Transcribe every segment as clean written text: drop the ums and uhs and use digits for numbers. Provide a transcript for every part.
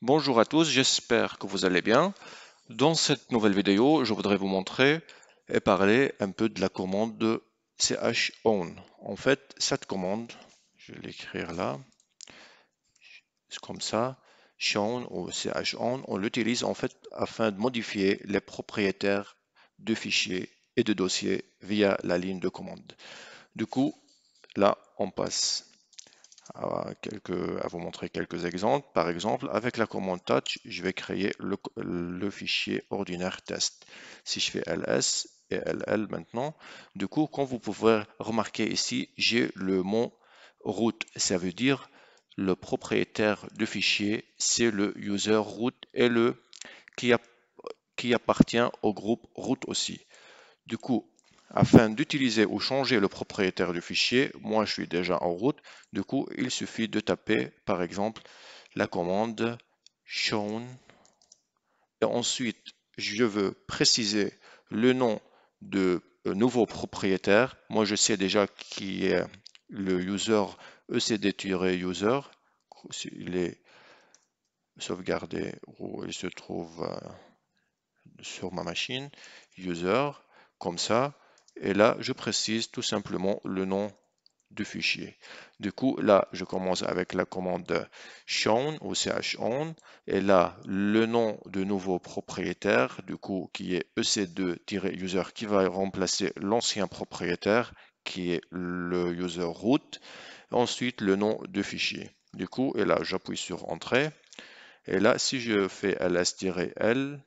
Bonjour à tous, j'espère que vous allez bien. Dans cette nouvelle vidéo, je voudrais vous montrer et parler un peu de la commande de chown. En fait, cette commande, je vais l'écrire là, c'est comme ça, chown ou chown, on l'utilise en fait afin de modifier les propriétaires de fichiers et de dossiers via la ligne de commande. Du coup, là, on passe à vous montrer quelques exemples. Par exemple, avec la commande touch, je vais créer le fichier ordinaire test. Si je fais ls et ll maintenant, du coup, comme vous pouvez remarquer ici, j'ai le mot root. Ça veut dire le propriétaire du fichier, c'est le user root et le qui, a- qui appartient au groupe root aussi. Du coup, afin d'utiliser ou changer le propriétaire du fichier, moi je suis déjà en route, du coup il suffit de taper par exemple la commande chown et ensuite je veux préciser le nom de nouveau propriétaire. Moi je sais déjà qui est le user ecd-user, il est sauvegardé où il se trouve sur ma machine, user, comme ça. Et là, je précise tout simplement le nom du fichier. Du coup, là, je commence avec la commande chown ou chown. Et là, le nom de nouveau propriétaire, du coup, qui est ec2-user, qui va remplacer l'ancien propriétaire, qui est le user root. Ensuite, le nom du fichier. Du coup, et là, j'appuie sur Entrée. Et là, si je fais ls-l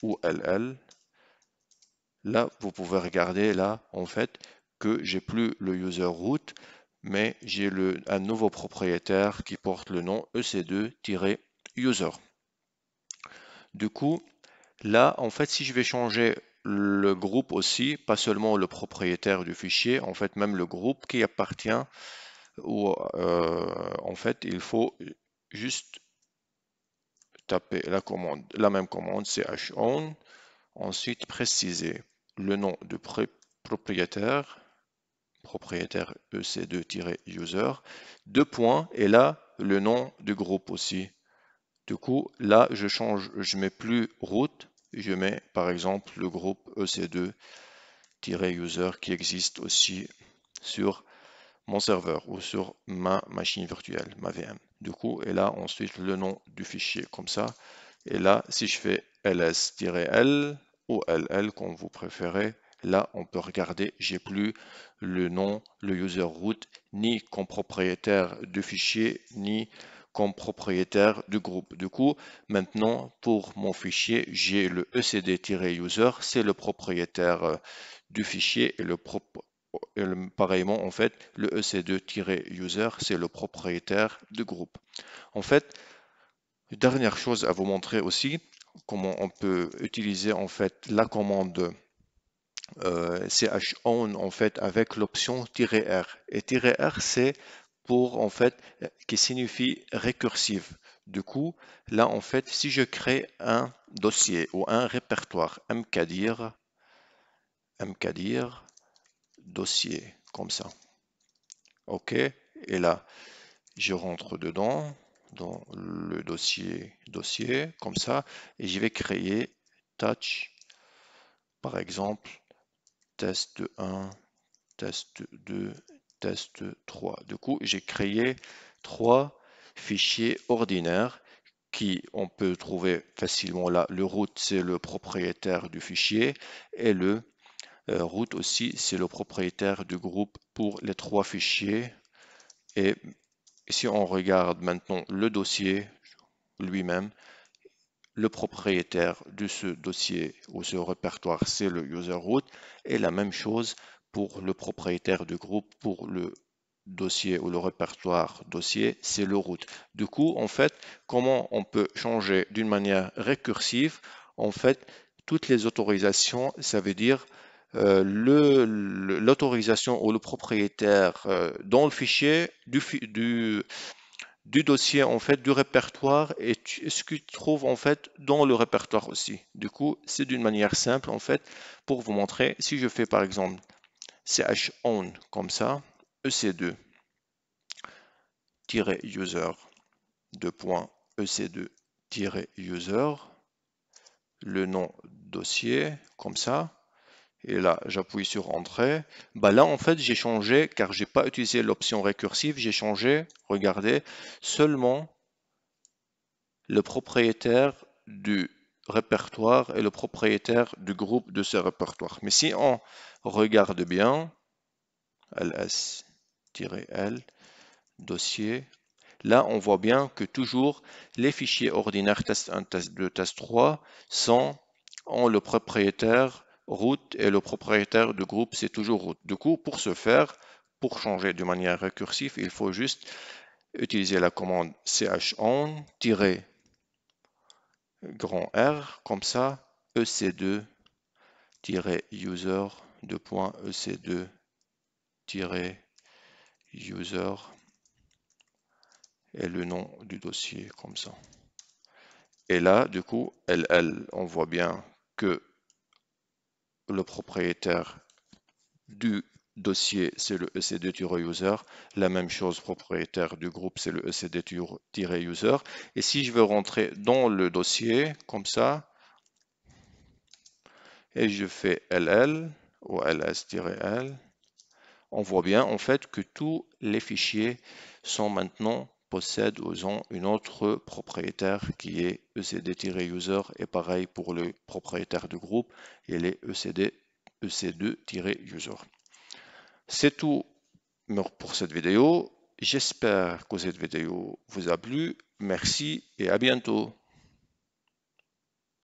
ou ll, là, vous pouvez regarder là, en fait, que j'ai plus le user root, mais j'ai un nouveau propriétaire qui porte le nom ec2-user. Du coup, là, en fait, si je vais changer le groupe aussi, pas seulement le propriétaire du fichier, en fait, même le groupe qui appartient, ou en fait, il faut juste taper la même commande, chown, ensuite préciser le nom du propriétaire ec2-user, deux points, et là, le nom du groupe aussi. Du coup, là, je change, je mets plus root, je mets par exemple le groupe ec2-user qui existe aussi sur mon serveur ou sur ma machine virtuelle, ma VM. Du coup, et là, ensuite, le nom du fichier, comme ça. Et là, si je fais ls-l ou ll, comme vous préférez, là, on peut regarder, j'ai plus le nom, le user root, ni comme propriétaire du fichier, ni comme propriétaire du groupe. Du coup, maintenant, pour mon fichier, j'ai le ecd-user, c'est le propriétaire du fichier et pareillement, en fait, le ec2-user, c'est le propriétaire du groupe. En fait, dernière chose à vous montrer aussi, comment on peut utiliser en fait la commande chown en fait avec l'option "-r". Et "-r" c'est pour en fait qui signifie récursive. Du coup, là en fait, si je crée un dossier ou un répertoire mkdir dossier comme ça. OK? Et là, je rentre dedans, dans le dossier, comme ça, et je vais créer touch, par exemple, test 1, test 2, test 3. Du coup, j'ai créé trois fichiers ordinaires qui on peut trouver facilement là. Le root, c'est le propriétaire du fichier et le root aussi, c'est le propriétaire du groupe pour les trois fichiers. Et si on regarde maintenant le dossier lui-même, le propriétaire de ce dossier ou ce répertoire, c'est le user root, et la même chose pour le propriétaire du groupe, pour le dossier ou le répertoire dossier, c'est le root. Du coup, en fait, comment on peut changer d'une manière récursive? En fait, toutes les autorisations, ça veut dire l'autorisation ou le propriétaire dans le fichier du dossier, en fait, du répertoire et ce que tu trouves, en fait, dans le répertoire aussi. Du coup, c'est d'une manière simple, en fait, pour vous montrer. Si je fais, par exemple, chown comme ça, ec2-user, 2.ec2 ec-user, le nom dossier, comme ça. Et là, j'appuie sur Entrée. Bah là, en fait, j'ai changé, car j'ai pas utilisé l'option récursive, j'ai changé, regardez, seulement le propriétaire du répertoire et le propriétaire du groupe de ce répertoire. Mais si on regarde bien, ls-l, dossier, là, on voit bien que toujours les fichiers ordinaires test 1, test 2, test 3 ont le propriétaire root et le propriétaire de groupe, c'est toujours root. Du coup, pour ce faire, pour changer de manière récursive, il faut juste utiliser la commande chown grand R, comme ça, ec2-user, ec2-user et le nom du dossier, comme ça. Et là, du coup, on voit bien que le propriétaire du dossier, c'est le ec2-user. La même chose, propriétaire du groupe, c'est le ec2-user. Et si je veux rentrer dans le dossier, comme ça, et je fais ll ou ls-l, on voit bien en fait que tous les fichiers sont maintenant possèdent ou ont une autre propriétaire qui est ecd-user et pareil pour le propriétaire du groupe, il est ec2-user. C'est tout pour cette vidéo. J'espère que cette vidéo vous a plu. Merci et à bientôt.